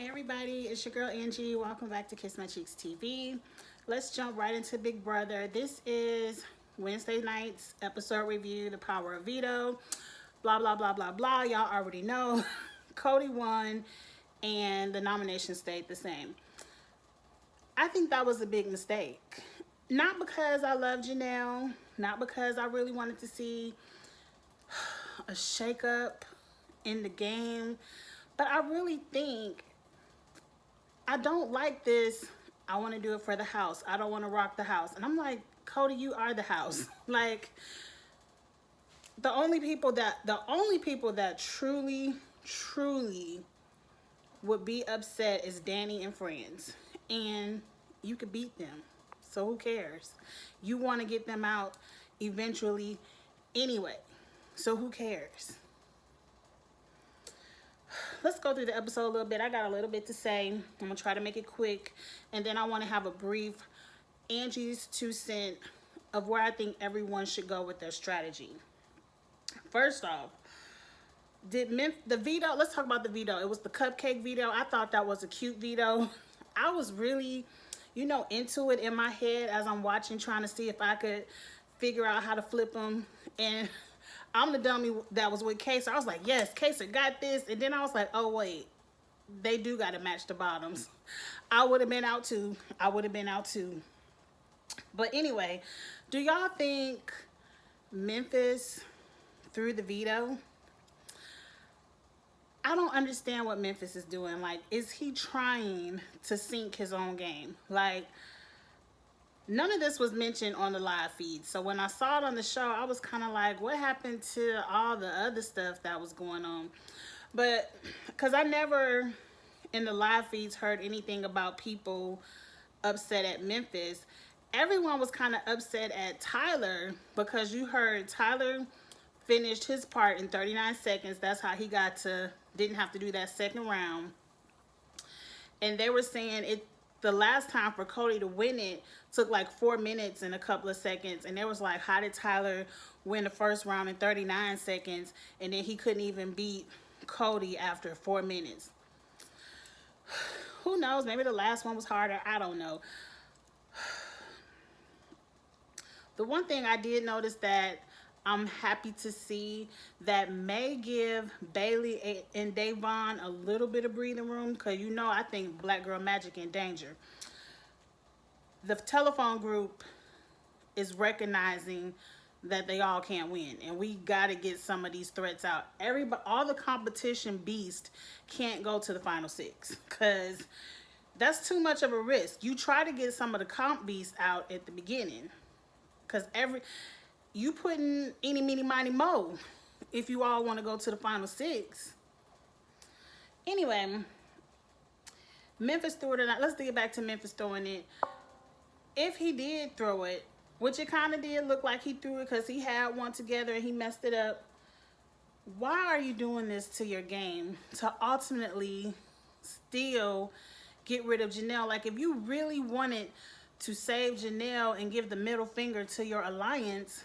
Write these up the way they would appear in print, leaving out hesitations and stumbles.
Hey everybody, it's your girl Angie. Welcome back to Kiss My Cheeks TV. Let's jump right into Big Brother. This is Wednesday night's episode review, The Power of Veto. Blah, blah, blah, blah, blah. Y'all already know. Cody won and the nomination stayed the same. I think that was a big mistake. Not because I love Janelle, not because I really wanted to see a shakeup in the game, but I really think I don't like this. I want to do it for the house. I don't want to rock the house. And I'm like, Cody, you are the house. Like the only people that truly would be upset is Danny and friends. And you could beat them. So who cares? You want to get them out eventually anyway. So who cares? Let's go through the episode a little bit. I got a little bit to say. I'm going to try to make it quick. And then I want to have a brief Angie's 2 cents of where I think everyone should go with their strategy. First off, the veto, let's talk about the veto. It was the cupcake veto. I thought that was a cute veto. I was really, into it in my head as I'm watching, trying to see if I could figure out how to flip them. And I'm the dummy that was with Kaser. I was like, yes, Kaser got this. And then I was like, oh, wait, they do got to match the bottoms. I would have been out too. But anyway, do y'all think Memphis threw the veto? I don't understand what Memphis is doing. Like, is he trying to sink his own game? Like, none of this was mentioned on the live feed. So when I saw it on the show, I was kind of like, what happened to all the other stuff that was going on? But because I never in the live feeds heard anything about people upset at Memphis. Everyone was kind of upset at Tyler because you heard Tyler finished his part in 39 seconds. That's how he didn't have to do that second round. And they were saying the last time for Cody to win it took like 4 minutes and a couple of seconds. And they was like, how did Tyler win the first round in 39 seconds? And then he couldn't even beat Cody after 4 minutes. Who knows? Maybe the last one was harder. I don't know. The one thing I did notice that I'm happy to see that may give Bailey and Davon a little bit of breathing room, because I think Black Girl Magic in danger. The telephone group is recognizing that they all can't win, and we got to get some of these threats out. All the competition beast can't go to the final six, because that's too much of a risk. You try to get some of the comp beasts out at the beginning, because you putting any, meeny, miny, mo if you all want to go to the final six. Anyway, Memphis threw it. Let's get back to Memphis throwing it. If he did throw it, which it kind of did look like he threw it because he had one together and he messed it up, why are you doing this to your game to ultimately still get rid of Janelle? Like, if you really wanted to save Janelle and give the middle finger to your alliance,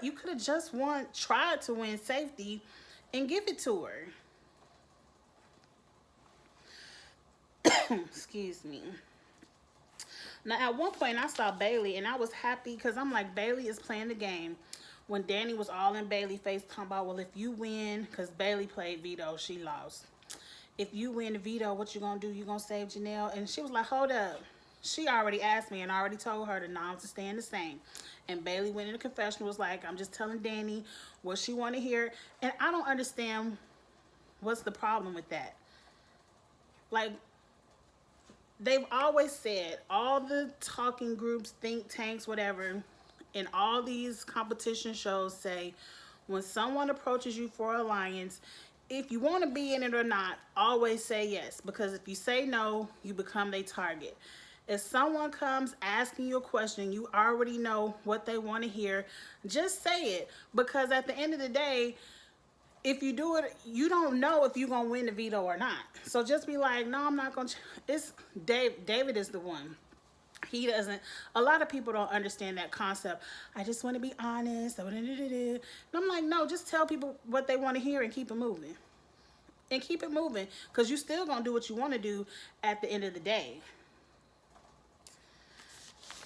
you could have just tried to win safety and give it to her. Excuse me. Now, at one point, I saw Bailey, and I was happy because I'm like, Bailey is playing the game. When Danny was all in Bailey's face talking about, well, if you win, because Bailey played veto, she lost. If you win the veto, what you going to do? You going to save Janelle? And she was like, hold up. She already asked me and I already told her the noms to staying the same. And Bailey went in the confessional, was like, I'm just telling Danny what she want to hear. And I don't understand what's the problem with that. Like, they've always said, all the talking groups, think tanks, whatever, in all these competition shows say, when someone approaches you for alliance, if you want to be in it or not, always say yes. Because if you say no, you become their target. If someone comes asking you a question, you already know what they want to hear, just say it. Because at the end of the day, if you do it, you don't know if you're going to win the veto or not. So just be like, no, I'm not going to. It's David is the one. He doesn't. A lot of people don't understand that concept. I just want to be honest. And I'm like, no, just tell people what they want to hear and keep it moving. and keep it moving, because you still gonna do what you want to do at the end of the day.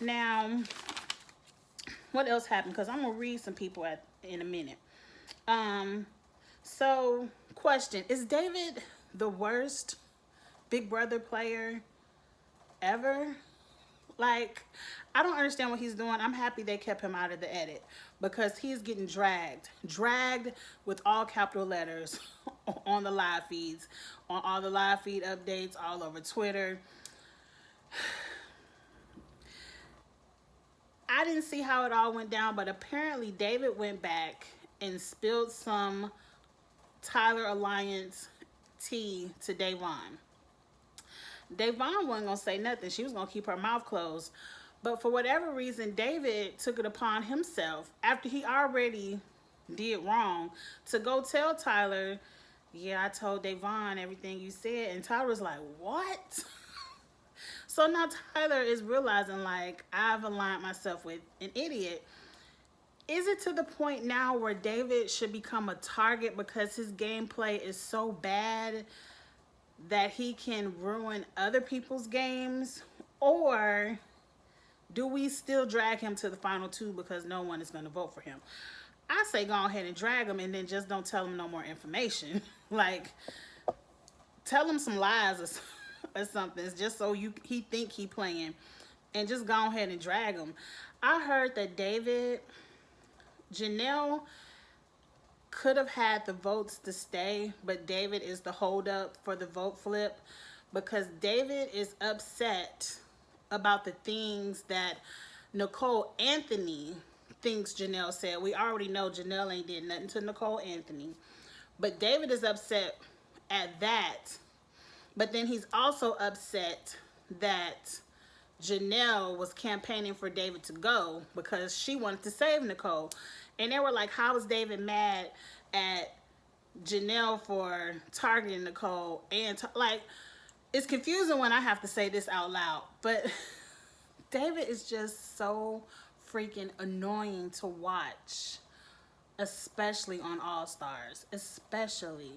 Now, what else happened? Because I'm gonna read some people in a minute. Um, so question: Is David the worst Big Brother player ever? Like, I don't understand what he's doing. I'm happy they kept him out of the edit because he's getting dragged with all capital letters on the live feeds, on all the live feed updates, all over Twitter. I didn't see how it all went down, but apparently David went back and spilled some Tyler Alliance tea to Da'Vonne. Da'Vonne wasn't going to say nothing. She was going to keep her mouth closed. But for whatever reason, David took it upon himself, after he already did wrong, to go tell Tyler, yeah, I told Da'Vonne everything you said. And Tyler was like, what? So now Tyler is realizing, like, I've aligned myself with an idiot. Is it to the point now where David should become a target because his gameplay is so bad that he can ruin other people's games? Or do we still drag him to the final two because no one is going to vote for him? I say go ahead and drag him, and then just don't tell him no more information. Like, tell him some lies or something, just so he think he playing, and just go ahead and drag him. I heard that Janelle could have had the votes to stay, but David is the holdup for the vote flip, because David is upset about the things that Nicole Anthony thinks Janelle said. We already know Janelle ain't did nothing to Nicole Anthony, but David is upset at that. But then he's also upset that Janelle was campaigning for David to go because she wanted to save Nicole. And they were like, how is David mad at Janelle for targeting Nicole? And like, it's confusing when I have to say this out loud, but David is just so freaking annoying to watch, especially on All Stars, especially.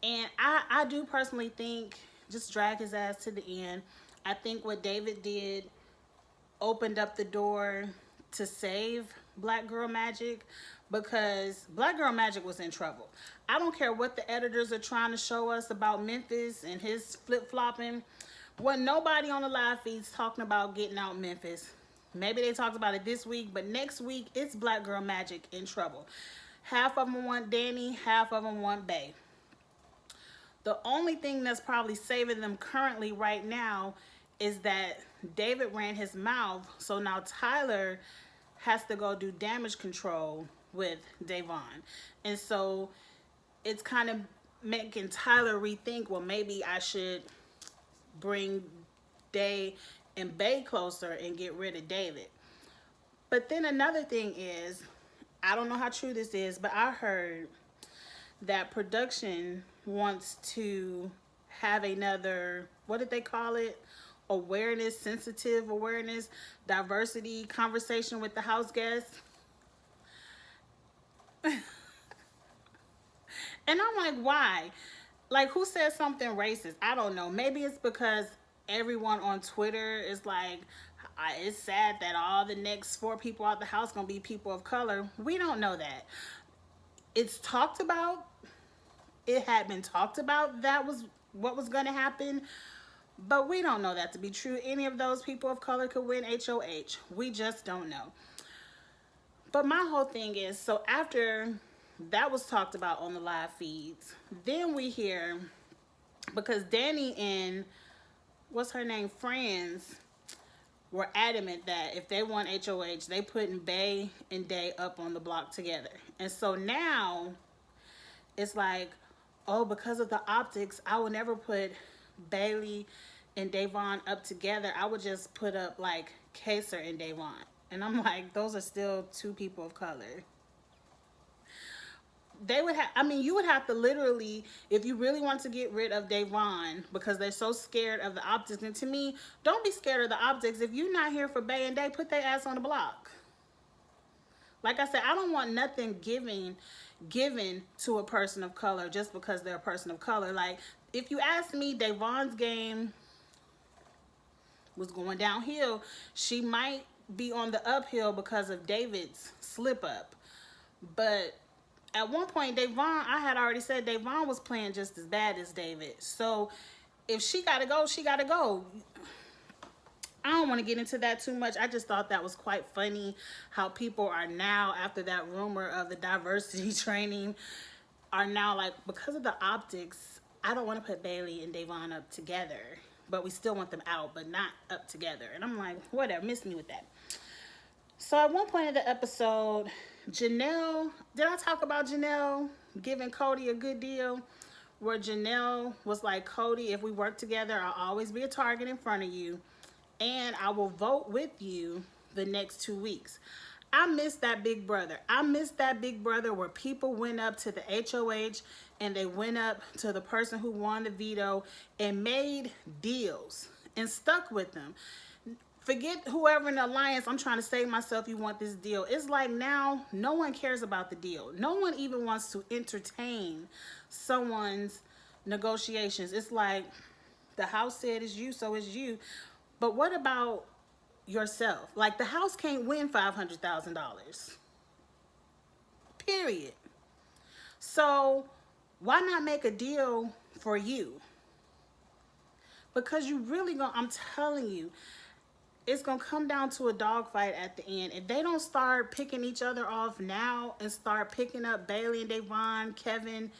And I do personally think just drag his ass to the end. I think what David did opened up the door to save Black Girl Magic, because Black Girl Magic was in trouble. I don't care what the editors are trying to show us about Memphis and his flip-flopping. Wasn't nobody on the live feeds talking about getting out Memphis. Maybe they talked about it this week, but next week it's Black Girl Magic in trouble. Half of them want Danny, half of them want Bay. The only thing that's probably saving them currently right now is that David ran his mouth, so now Tyler has to go do damage control with Da'Vonne. And so it's kind of making Tyler rethink, well, maybe I should bring Day and Bay closer and get rid of David. But then another thing is, I don't know how true this is, but I heard that production wants to have another, what did they call it? Awareness, sensitive awareness, diversity conversation with the house guests. And I'm like, why? Like, who said something racist? I don't know. Maybe it's because everyone on Twitter is like, it's sad that all the next 4 people out the house gonna be people of color. We don't know that. It's talked about. It had been talked about that was what was gonna happen, but we don't know that to be true. Any of those people of color could win HOH. We just don't know. But my whole thing is, so after that was talked about on the live feeds, then we hear, because Danny and what's her name, Friends, were adamant that if they won HOH, they putting Bay and Day up on the block together. And so now it's like, oh, because of the optics, I would never put Bailey and Da'Vonne up together. I would just put up like Kaysar and Da'Vonne. And I'm like, those are still 2 people of color. They would have, I mean, you would have to literally, if you really want to get rid of Da'Vonne because they're so scared of the optics. And to me, don't be scared of the optics. If you're not here for Bay and Day, put their ass on the block. Like I said, I don't want nothing giving given to a person of color just because they're a person of color. Like, if you ask me, Davon's game was going downhill. She might be on the uphill because of David's slip up. But at one point, Davon, I had already said Davon was playing just as bad as David. So if she got to go, she got to go. I don't want to get into that too much. I just thought that was quite funny how people are now, after that rumor of the diversity training, are now like, because of the optics, I don't want to put Bailey and Davon up together. But we still want them out, but not up together. And I'm like, whatever, miss me with that. So at one point in the episode, Janelle, did I talk about Janelle giving Cody a good deal? Where Janelle was like, Cody, if we work together, I'll always be a target in front of you. And I will vote with you the next 2 weeks. I miss that big brother. I miss that big brother where people went up to the HOH and they went up to the person who won the veto and made deals and stuck with them. Forget whoever in the alliance, I'm trying to save myself, you want this deal. It's like now no one cares about the deal. No one even wants to entertain someone's negotiations. It's like the house said it's you, so it's you. But what about yourself? Like, the house can't win $500,000. Period. So why not make a deal for you? Because you really gonna, I'm telling you, it's gonna come down to a dogfight at the end. If they don't start picking each other off now and start picking up Bailey and Davon, Kevin,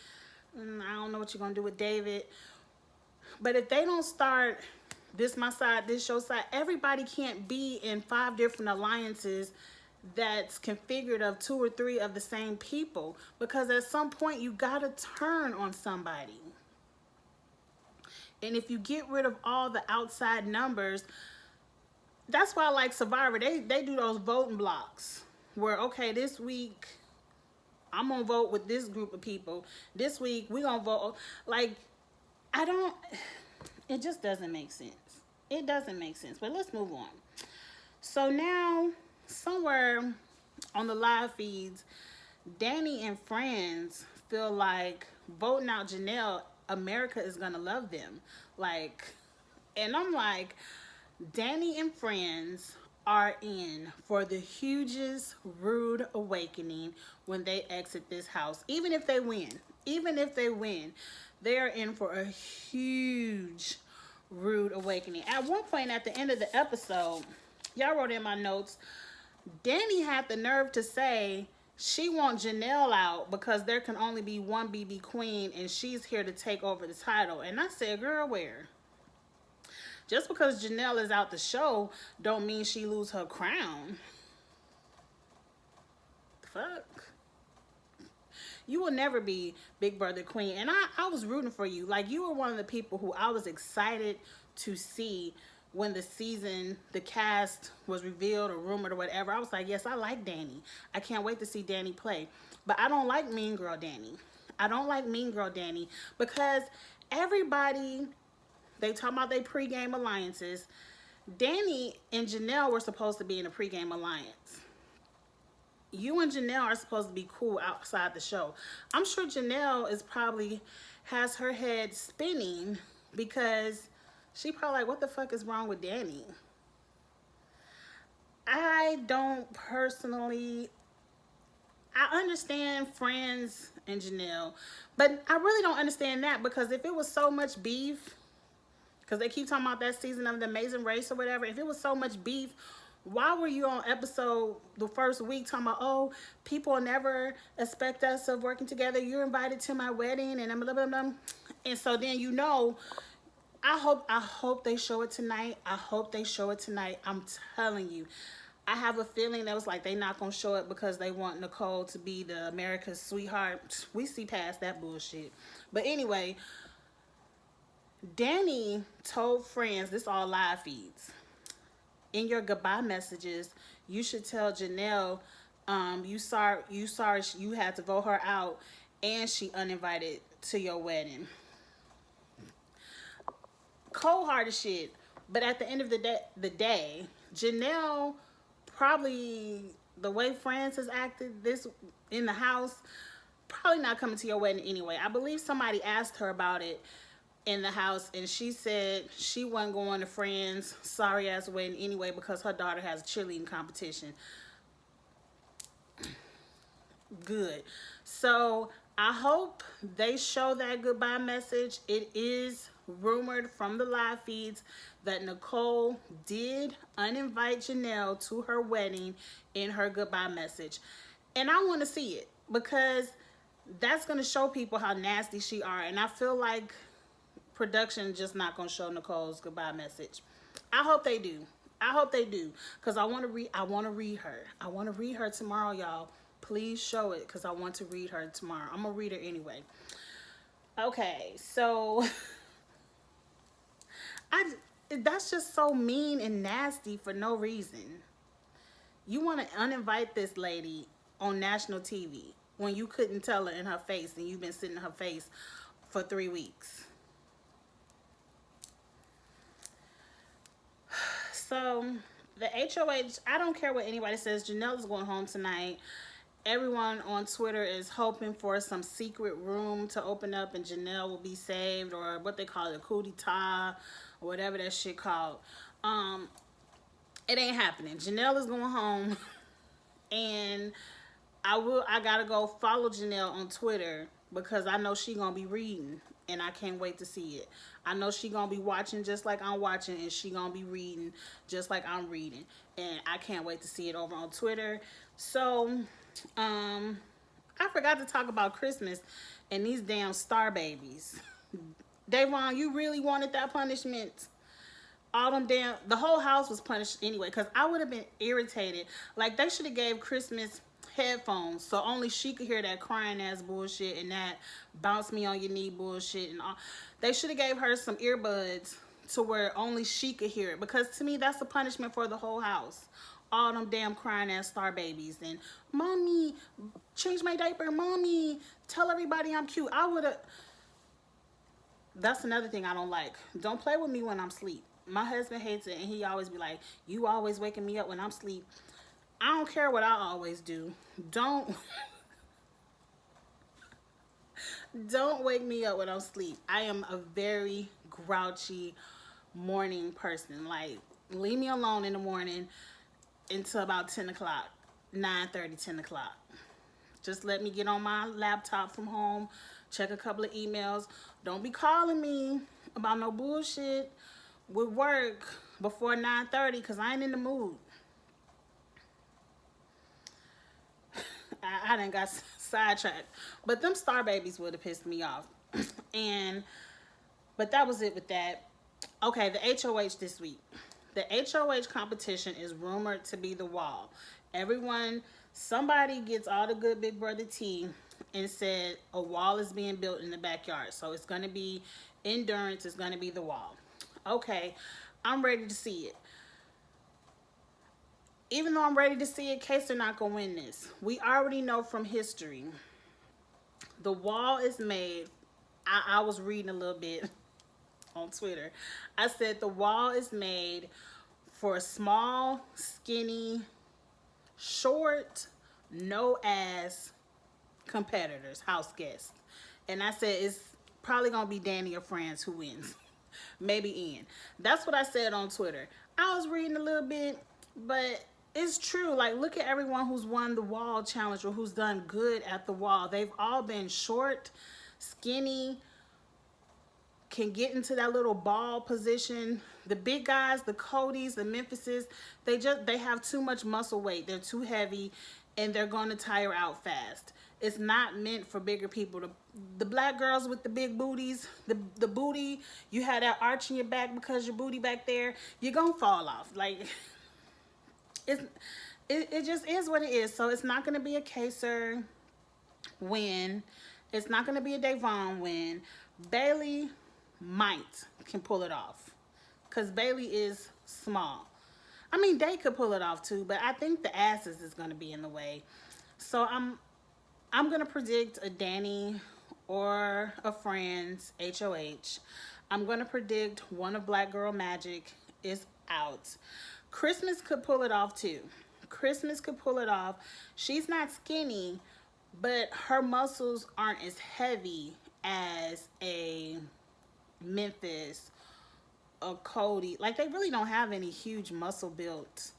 I don't know what you're gonna do with David. But if they don't start, this my side, this your side, everybody can't be in 5 different alliances that's configured of 2 or 3 of the same people, because at some point you gotta turn on somebody. And if you get rid of all the outside numbers, that's why I like Survivor, they do those voting blocks where, okay, this week I'm gonna vote with this group of people, this week we gonna vote, like, it just doesn't make sense. It doesn't make sense. But let's move on. So now, somewhere on the live feeds, Danny and friends feel like voting out Janelle, America is gonna love them. Like, and I'm like, Danny and friends are in for the hugest rude awakening when they exit this house. Even if they win, they're in for a huge rude awakening. At one point at the end of the episode, y'all wrote in my notes, Danny had the nerve to say she wants Janelle out because there can only be one BB Queen and she's here to take over the title. And I said, girl, where? Just because Janelle is out the show don't mean she lose her crown. Fuck. You will never be Big Brother Queen. And I was rooting for you. Like, you were one of the people who I was excited to see when the season, the cast was revealed or rumored or whatever. I was like, yes, I like Danny. I can't wait to see Danny play. But I don't like Mean Girl Danny. I don't like Mean Girl Danny because everybody, they talk about their pregame alliances. Danny and Janelle were supposed to be in a pregame alliance. You and Janelle are supposed to be cool outside the show. I'm sure Janelle is probably has her head spinning because she probably like, what the fuck is wrong with Danny? I don't personally, I understand friends and Janelle, but I really don't understand that, because if it was so much beef, because they keep talking about that season of The Amazing Race or whatever, if it was so much beef, why were you on episode the first week talking about, oh, people never expect us of working together, you're invited to my wedding and blah, blah, blah. And so then, you know, I hope they show it tonight. I hope they show it tonight. I'm telling you, I have a feeling that was like they not gonna show it because they want Nicole to be the America's sweetheart. We see past that bullshit. But anyway, Danny told friends, this all live feeds, in your goodbye messages, you should tell Janelle, you sorry you had to vote her out and she uninvited to your wedding. Cold-hearted shit. But at the end of the day, Janelle, probably the way Francis acted this in the house, probably not coming to your wedding anyway. I believe somebody asked her about it in the house, and she said she wasn't going to friends' sorry ass wedding anyway because her daughter has a cheerleading competition. Good. So I hope they show that goodbye message. It is rumored from the live feeds that Nicole did uninvite Janelle to her wedding in her goodbye message. And I want to see it because that's going to show people how nasty she are. And I feel like production just not going to show Nicole's goodbye message. I hope they do. I hope they do, because I want to read her. I want to read her tomorrow, y'all. Please show it, because I want to read her tomorrow. I'm going to read her anyway. Okay, so that's just so mean and nasty for no reason. You want to uninvite this lady on national TV when you couldn't tell her in her face and you've been sitting in her face for 3 weeks. So the HOH, I don't care what anybody says. Janelle is going home tonight. Everyone on Twitter is hoping for some secret room to open up and Janelle will be saved, or what they call it, a coup d'etat, or whatever that shit called. It ain't happening. Janelle is going home, and I gotta go follow Janelle on Twitter because I know she gonna be reading, and I can't wait to see it. I know she gonna be watching just like I'm watching, and she gonna be reading just like I'm reading, and I can't wait to see it over on Twitter. So I forgot to talk about Christmas and these damn star babies. Davon, you really wanted that punishment? All them damn, the whole house was punished anyway, because I would have been irritated. Like, they should have gave Christmas headphones so only she could hear that crying ass bullshit and that bounce me on your knee bullshit and all. They should have gave her some earbuds to where only she could hear it, because to me that's a punishment for the whole house. All them damn crying ass star babies and mommy, change my diaper, mommy, tell everybody I'm cute. I would have. That's another thing I don't like. Don't play with me when I'm asleep. My husband hates it, and he always be like, you always waking me up when I'm asleep. I don't care what I always do. Don't wake me up when I'm asleep. I am a very grouchy morning person. Like, leave me alone in the morning until about 10 o'clock, 9:30, 10 o'clock. Just let me get on my laptop from home, check a couple of emails. Don't be calling me about no bullshit with work before 9:30, because I ain't in the mood. I done got sidetracked. But them star babies would have pissed me off. But that was it with that. Okay, the HOH this week. The HOH competition is rumored to be the wall. Somebody gets all the good Big Brother tea and said a wall is being built in the backyard. So it's going to be Endurance, is going to be the wall. Okay, I'm ready to see it. Even though I'm ready to see it, Case they're not going to win this. We already know from history. The wall is made. I was reading a little bit on Twitter. I said the wall is made for small, skinny, short, no ass competitors, house guests. And I said it's probably going to be Danny or Franz who wins. Maybe Ian. That's what I said on Twitter. I was reading a little bit, but it's true. Like, look at everyone who's won the wall challenge or who's done good at the wall. They've all been short, skinny, can get into that little ball position. The big guys, the Codys, the Memphises, they have too much muscle weight. They're too heavy, and they're going to tire out fast. It's not meant for bigger people. The black girls with the big booties, the booty, you have that arch in your back because your booty back there, you're going to fall off. Like, it just is what it is. So it's not going to be a Kaser win. It's not going to be a Davon win. Bailey can pull it off, because Bailey is small. I mean, they could pull it off too, but I think the asses is going to be in the way. So I'm going to predict a Danny or a Franz HOH. I'm going to predict one of Black Girl Magic is out. Christmas could pull it off too. Christmas could pull it off. She's not skinny, but her muscles aren't as heavy as a Memphis or Cody. Like, they really don't have any huge muscle built.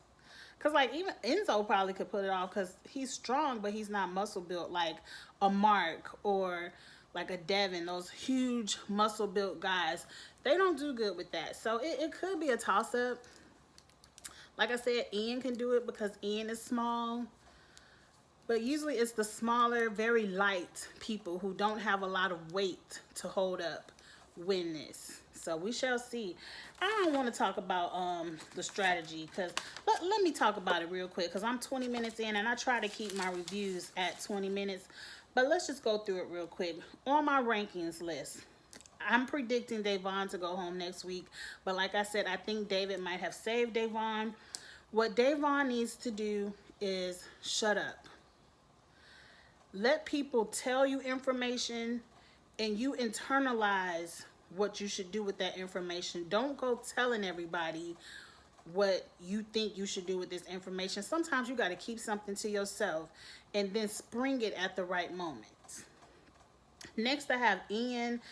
Cause like even Enzo probably could put it off because he's strong, but he's not muscle built like a Mark or like a Devin. Those huge muscle built guys, they don't do good with that. So it could be a toss up. Like I said, Ian can do it because Ian is small. But usually it's the smaller, very light people who don't have a lot of weight to hold up win this. So we shall see. I don't want to talk about the strategy because let me talk about it real quick because I'm 20 minutes in and I try to keep my reviews at 20 minutes. But let's just go through it real quick. On my rankings list, I'm predicting Da'Vonne to go home next week. But like I said, I think David might have saved Da'Vonne. What Da'Vonne needs to do is shut up. Let people tell you information and you internalize what you should do with that information. Don't go telling everybody what you think you should do with this information. Sometimes you got to keep something to yourself and then spring it at the right moment. Next, I have Ian.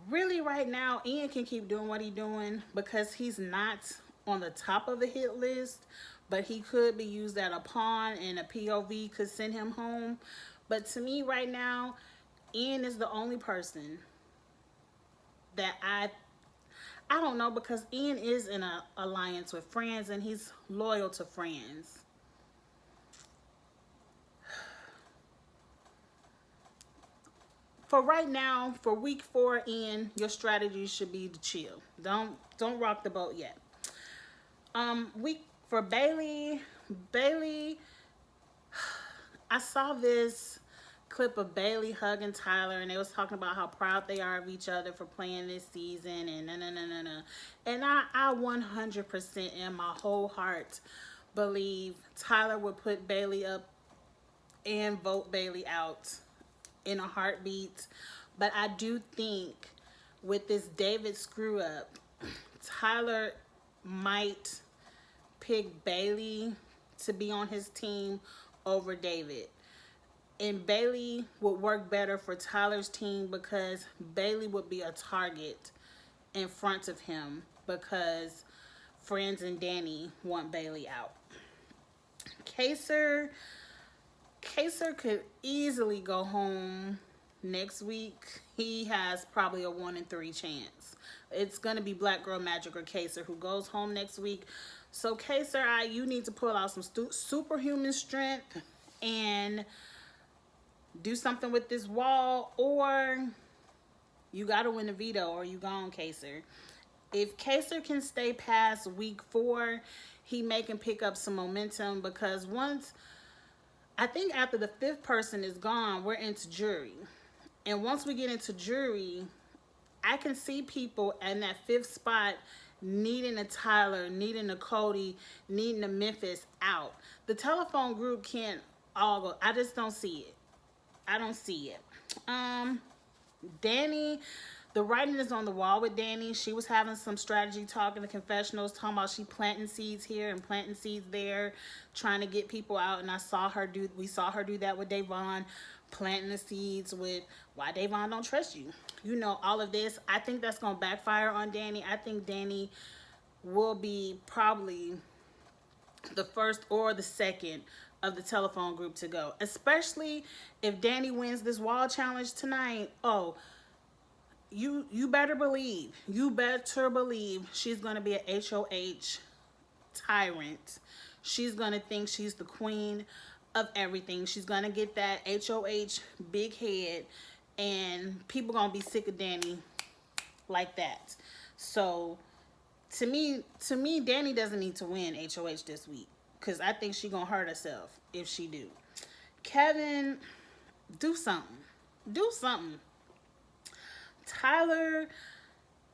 Really, right now, Ian can keep doing what he's doing because he's not on the top of the hit list, but he could be used at a pawn and a POV could send him home. But to me right now, Ian is the only person that I don't know, because Ian is in an alliance with Friends and he's loyal to Friends. For right now, for week 4, Ian, your strategy should be to chill. Don't rock the boat yet. Week for Bailey, I saw this clip of Bailey hugging Tyler and they was talking about how proud they are of each other for playing this season and and I 100% in my whole heart believe Tyler would put Bailey up and vote Bailey out in a heartbeat. But I do think with this David screw up, Tyler might pick Bailey to be on his team over David. And Bailey would work better for Tyler's team because Bailey would be a target in front of him because Friends and Danny want Bailey out. Kaysar could easily go home next week. He has probably a 1 in 3 chance. It's going to be Black Girl Magic or Kaysar who goes home next week. So Kaysar, you need to pull out some superhuman strength and do something with this wall, or you got to win a veto or you gone, Kaysar. If Kaysar can stay past week 4, he may can pick up some momentum because I think after the 5th person is gone, we're into jury. And once we get into jury, I can see people in that 5th spot needing a Tyler, needing a Cody, needing a Memphis out. The telephone group can't all go. I just don't see it. I don't see it. Danny, the writing is on the wall with Danny. She was having some strategy talk in the confessionals, talking about she planting seeds here and planting seeds there, trying to get people out. And we saw her do that with Da'Vonne, planting the seeds with why Da'Vonne don't trust you. You know, all of this. I think that's going to backfire on Danny. I think Danny will be probably the first or the second of the telephone group to go, especially if Danny wins this wall challenge tonight. Oh, you better believe she's going to be an HOH tyrant. She's going to think she's the queen of everything. She's going to get that HOH big head and people going to be sick of Danny like that. So to me, Danny doesn't need to win HOH this week because I think she's going to hurt herself if she do. Kevin, do something. Do something. Tyler,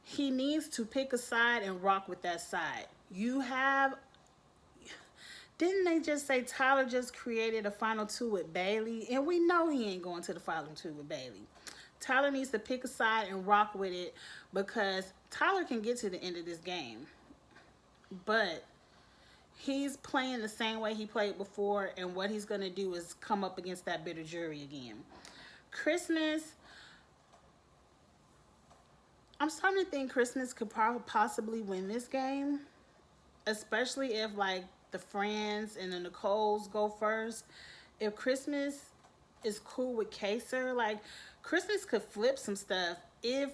he needs to pick a side and rock with that side. Didn't they just say Tyler just created a final 2 with Bailey? And we know he ain't going to the final 2 with Bailey. Tyler needs to pick a side and rock with it because Tyler can get to the end of this game. But he's playing the same way he played before, and what he's going to do is come up against that bitter jury again. Christmas, I'm starting to think Christmas could probably possibly win this game, especially if like the Friends and the Nicoles go first. If Christmas is cool with Kaser, like Christmas could flip some stuff if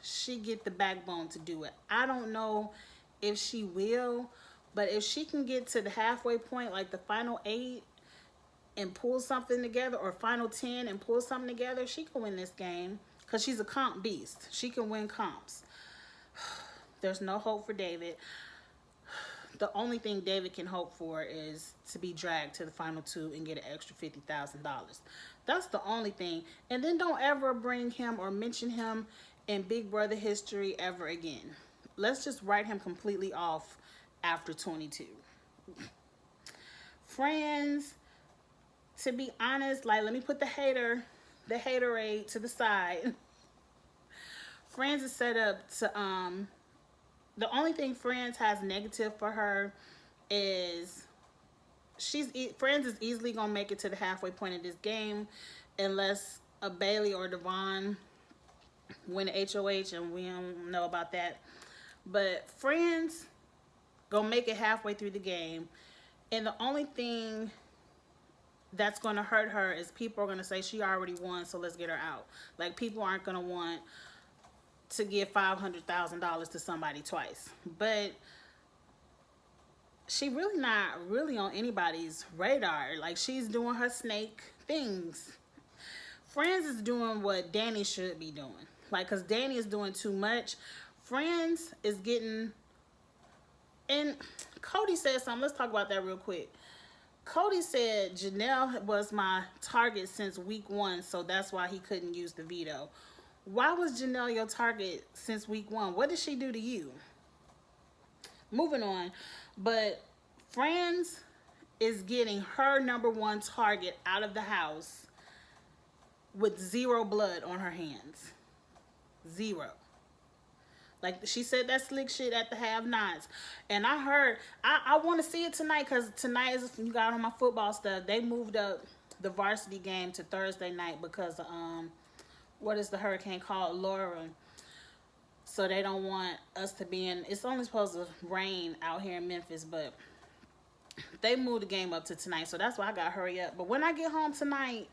she get the backbone to do it. I don't know if she will, but if she can get to the halfway point, like the final 8, and pull something together, or final 10 and pull something together, she can win this game because she's a comp beast. She can win comps. There's no hope for David. The only thing David can hope for is to be dragged to the final 2 and get an extra $50,000. That's the only thing. And then don't ever bring him or mention him in Big Brother history ever again. Let's just write him completely off after 22. Friends, to be honest, like, let me put the haterade to the side. Friends is set up to, the only thing Friends has negative for her is Friends is easily gonna make it to the halfway point of this game, unless a Bailey or Devon win the HOH, and we don't know about that. But Friends gonna make it halfway through the game, and the only thing that's going to hurt her is people are going to say she already won, so let's get her out. Like, people aren't going to want to give $500,000 to somebody twice. But she really not really on anybody's radar. Like, she's doing her snake things. Friends is doing what Danny should be doing. Like, because Danny is doing too much. Friends is getting... And Cody said something. Let's talk about that real quick. Cody said Janelle was my target since week 1, so that's why he couldn't use the veto. Why was Janelle your target since week 1? What did she do to you? Moving on. But Friends is getting her #1 target out of the house with 0 blood on her hands. 0. Like, she said that slick shit at the have-nots. And I heard, I want to see it tonight, because tonight is, you got on my football stuff, they moved up the varsity game to Thursday night because of, what is the hurricane called? Laura. So they don't want us to be in, it's only supposed to rain out here in Memphis, but they moved the game up to tonight. So that's why I got to hurry up. But when I get home tonight,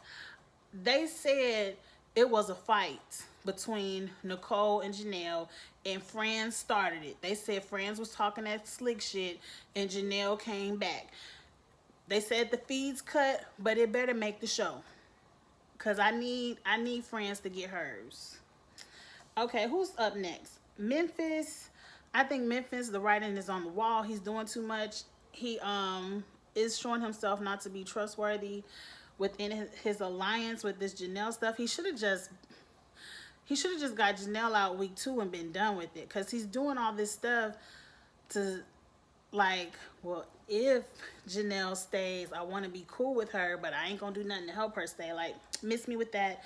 they said it was a fight between Nicole and Janelle, and Friends started it. They said Friends was talking that slick shit, and Janelle came back. They said the feed's cut, but it better make the show, cause I need Friends to get hers. Okay, who's up next? Memphis. I think Memphis, the writing is on the wall. He's doing too much. He is showing himself not to be trustworthy within his alliance with this Janelle stuff. He should have just got Janelle out week 2 and been done with it, because he's doing all this stuff to, like, well, if Janelle stays, I want to be cool with her, but I ain't gonna do nothing to help her stay. Like, miss me with that.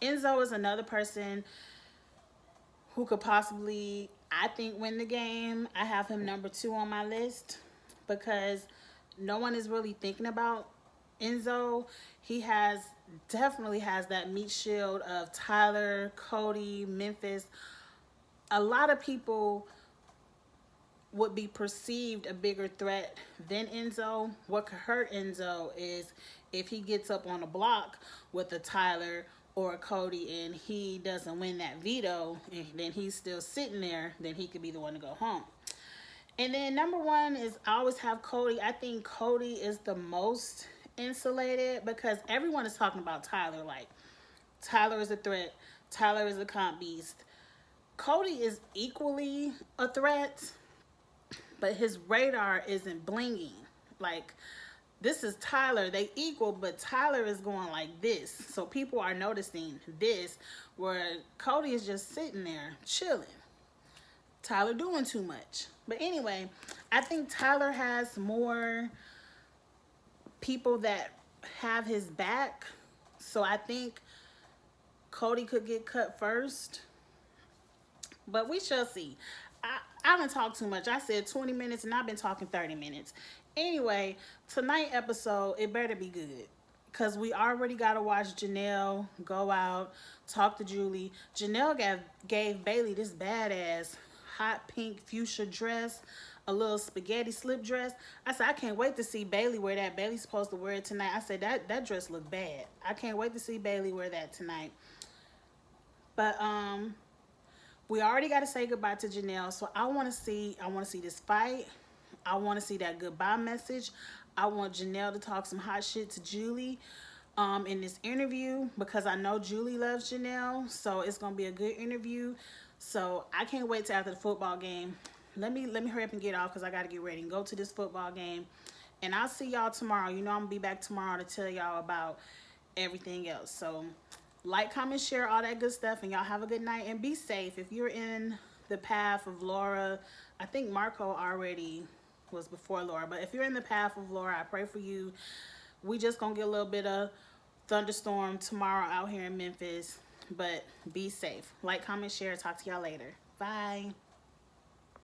Enzo is another person who could possibly, I think, win the game. I have him #2 on my list because no one is really thinking about Enzo. He definitely has that meat shield of Tyler, Cody, Memphis. A lot of people would be perceived a bigger threat than Enzo. What could hurt Enzo is if he gets up on a block with a Tyler or a Cody and he doesn't win that veto, and then he's still sitting there, then he could be the one to go home. And then #1 is, I always have Cody. I think Cody is the most insulated because everyone is talking about Tyler. Like, Tyler is a threat. Tyler is a comp beast. Cody is equally a threat, but his radar isn't blinging. Like, this is Tyler. They equal, but Tyler is going like this. So people are noticing this, where Cody is just sitting there chilling. Tyler doing too much. But anyway, I think Tyler has more people that have his back. So I think Cody could get cut first. But we shall see. I done talked too much. I said 20 minutes and I've been talking 30 minutes. Anyway, tonight episode, it better be good. Because we already got to watch Janelle go out, talk to Julie. Janelle gave Bailey this badass hot pink fuchsia dress, a little spaghetti slip dress. I said, I can't wait to see Bailey wear that. Bailey's supposed to wear it tonight. I said, that dress looked bad. I can't wait to see Bailey wear that tonight. But we already got to say goodbye to Janelle. So I want to see this fight. I want to see that goodbye message. I want Janelle to talk some hot shit to Julie in this interview, because I know Julie loves Janelle. So it's going to be a good interview. So I can't wait till after the football game. Let me hurry up and get off, because I got to get ready and go to this football game. And I'll see y'all tomorrow. You know I'm going to be back tomorrow to tell y'all about everything else. So like, comment, share, all that good stuff. And y'all have a good night and be safe. If you're in the path of Laura, I think Marco already was before Laura. But if you're in the path of Laura, I pray for you. We just going to get a little bit of thunderstorm tomorrow out here in Memphis. But be safe. Like, comment, share. Talk to y'all later. Bye.